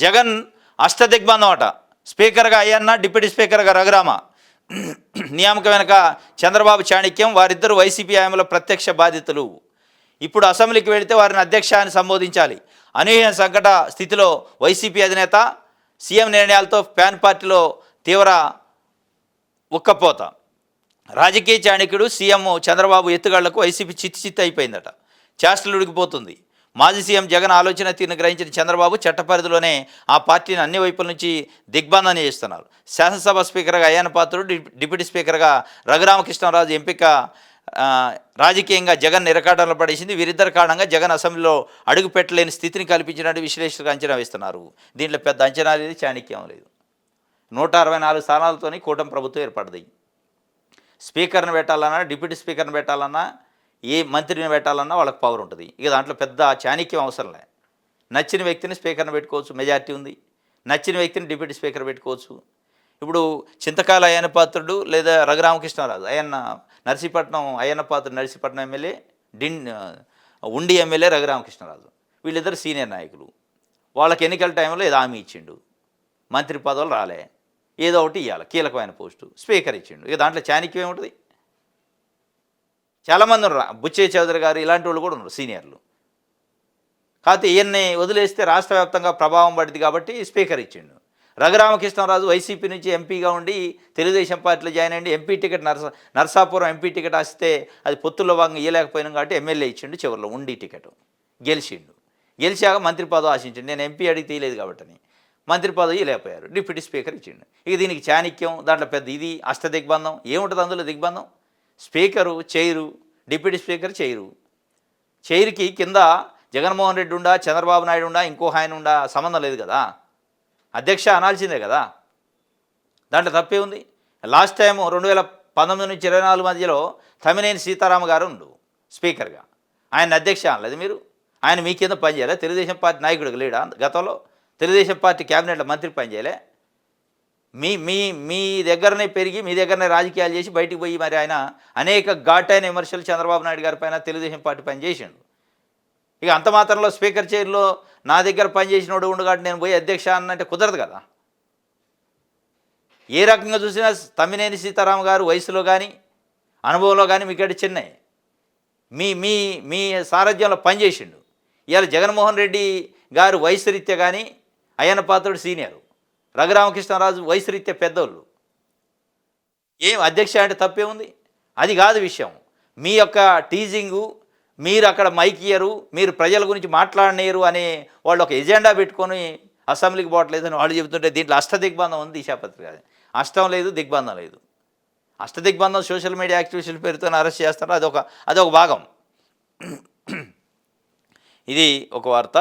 జగన్ అష్టదిగ్బంధం అట. స్పీకర్గా అయ్యన్న, డిప్యూటీ స్పీకర్గా రఘురామ. నియామకం వెనక చంద్రబాబు చాణక్యం. వారిద్దరూ వైసీపీ హయాంలో ప్రత్యక్ష బాధితులు. ఇప్పుడు అసెంబ్లీకి వెళితే వారిని అధ్యక్ష అని సంబోధించాలి. అనూహ్య సంకట స్థితిలో వైసీపీ అధినేత. సీఎం నిర్ణయాలతో ఫ్యాన్ పార్టీలో తీవ్ర ఉక్కపోత. రాజకీయ చాణక్యుడు సీఎం చంద్రబాబు ఎత్తుగళ్లకు వైసీపీ చిత్తి అయిపోయిందట. చేష్టలు ఉడికిపోతుంది. మాజీ సీఎం జగన్ ఆలోచన తీరును గ్రహించిన చంద్రబాబు చట్టపరిధిలోనే ఆ పార్టీని అన్ని వైపుల నుంచి దిగ్బంధన చేస్తున్నారు. శాసనసభ స్పీకర్గా అయ్యన్న పాత్రుడు, డిప్యూటీ స్పీకర్గా రఘురామకృష్ణరాజు ఎంపిక రాజకీయంగా జగన్ నిరకాటంలో పడేసింది. వీరిద్దరి కారణంగా జగన్ అసెంబ్లీలో అడుగు పెట్టలేని స్థితిని కల్పించినట్టు విశ్లేషకులు అంచనా వేస్తున్నారు. దీంట్లో పెద్ద అంచనా లేదు, చాణక్యం లేదు. 164 స్థానాలతోని కూటమి ప్రభుత్వం ఏర్పడింది. స్పీకర్ని పెట్టాలన్నా, డిప్యూటీ స్పీకర్ని పెట్టాలన్నా, ఏ మంత్రిని పెట్టాలన్నా వాళ్ళకి పవర్ ఉంటుంది. ఇక దాంట్లో పెద్ద చాణక్యం అవసరం లే. నచ్చిన వ్యక్తిని స్పీకర్ని పెట్టుకోవచ్చు, మెజార్టీ ఉంది. నచ్చిన వ్యక్తిని డిప్యూటీ స్పీకర్ పెట్టుకోవచ్చు. ఇప్పుడు చింతకాల అయ్యన్న పాత్రుడు లేదా రఘురామకృష్ణరాజు, అయ్యన్న పాత్రుడు నర్సీపట్నం ఎమ్మెల్యే, ఉండి ఎమ్మెల్యే రఘురామకృష్ణరాజు, వీళ్ళిద్దరు సీనియర్ నాయకులు. వాళ్ళకి ఎన్నికల టైంలో ఏదో హామీ ఇచ్చిండు, మంత్రి పదవులు రాలే, ఏదో ఒకటి ఇవ్వాలి, కీలకమైన పోస్టు, స్పీకర్ ఇచ్చిండు. ఇక దాంట్లో చాణక్యం ఏముంటుంది? చాలామంది ఉన్నారు, బుచ్చయ్య చౌదరి గారు ఇలాంటి వాళ్ళు కూడా ఉన్నారు సీనియర్లు. కాకపోతే ఈయన్ని వదిలేస్తే రాష్ట్ర వ్యాప్తంగా ప్రభావం పడింది కాబట్టి స్పీకర్ ఇచ్చిండు. రఘురామకృష్ణరాజు వైసీపీ నుంచి ఎంపీగా ఉండి తెలుగుదేశం పార్టీలో జాయిన్ అయ్యి MP ticket Narasapuram MP ticket వస్తే అది పొత్తుల్లో భాగంగా ఇవ్వలేకపోయినాం కాబట్టి ఎమ్మెల్యే ఇచ్చిండు. చివరిలో ఉండి టికెట్ గెలిచిండు. గెలిచాక మంత్రి పదవి ఆశించిండు. నేను ఎంపీ అడిగి తీయలేదు కాబట్టి మంత్రి పదవి ఇవ్వలేకపోయారు. డిప్యూటీ స్పీకర్ ఇచ్చిండు. ఇక దీనికి చాణక్యం, దాంట్లో పెద్ద ఇది అష్టదిగ్బంధం ఏముంటుంది అందులో దిగ్బంధం? స్పీకరు చైరు, డిప్యూటీ స్పీకర్ చైర్కి కింద జగన్మోహన్ రెడ్డి ఉండా, చంద్రబాబు నాయుడు ఉండా, ఇంకో ఆయన ఉండా సంబంధం లేదు కదా. అధ్యక్ష అనాల్సిందే కదా. దాంట్లో తప్పే ఉంది. లాస్ట్ టైం 2019 నుంచి 24 మధ్యలో తమ్మినేని సీతారామ గారు ఉండు స్పీకర్గా. ఆయన అధ్యక్ష అనలేదు మీరు. ఆయన మీ కింద పనిచేయలే? తెలుగుదేశం పార్టీ నాయకుడికి లేడా గతంలో? తెలుగుదేశం పార్టీ క్యాబినెట్లో మంత్రి పనిచేయలే? మీ మీ మీ దగ్గరనే పెరిగి మీ దగ్గరనే రాజకీయాలు చేసి బయటికి పోయి మరి ఆయన అనేక ఘాటైన విమర్శలు చంద్రబాబు నాయుడు గారి పైన తెలుగుదేశం పార్టీ పనిచేసిండు. ఇక అంత మాత్రంలో స్పీకర్ చైర్లో నా దగ్గర పనిచేసినోడు ఉండు కాబట్టి నేను పోయి అధ్యక్ష అన్నంటే కుదరదు కదా. ఏ రకంగా చూసినా తమ్మినేని సీతారామ గారు వయసులో కానీ అనుభవంలో కానీ మీకంటే చిన్నవి. మీ మీ మీ సారథ్యంలో పనిచేసిండు. ఇవాళ జగన్మోహన్ రెడ్డి గారు వయసు రీత్యా కానీ అయ్యన్న పాత్రుడు సీనియరు, రఘురామకృష్ణరాజు వయసు రీత్యా పెద్దోళ్ళు. ఏం అధ్యక్ష అంటే తప్పే ఉంది? అది కాదు విషయం. మీ యొక్క టీజింగు, మీరు అక్కడ మైక్ ఇయ్యరు, మీరు ప్రజల గురించి మాట్లాడనేరు అనే వాళ్ళు ఒక ఎజెండా పెట్టుకొని అసెంబ్లీకి పోవట్లేదని వాళ్ళు చెబుతుంటే దీంట్లో అష్టదిగ్బంధం ఉంది. దిశాపత్రిక అష్టం లేదు, దిగ్బంధం లేదు. అష్టదిగ్బంధం సోషల్ మీడియా యాక్టివిస్టుల పేరుతో అరెస్ట్ చేస్తారు. అదొక భాగం. ఇది ఒక వార్త.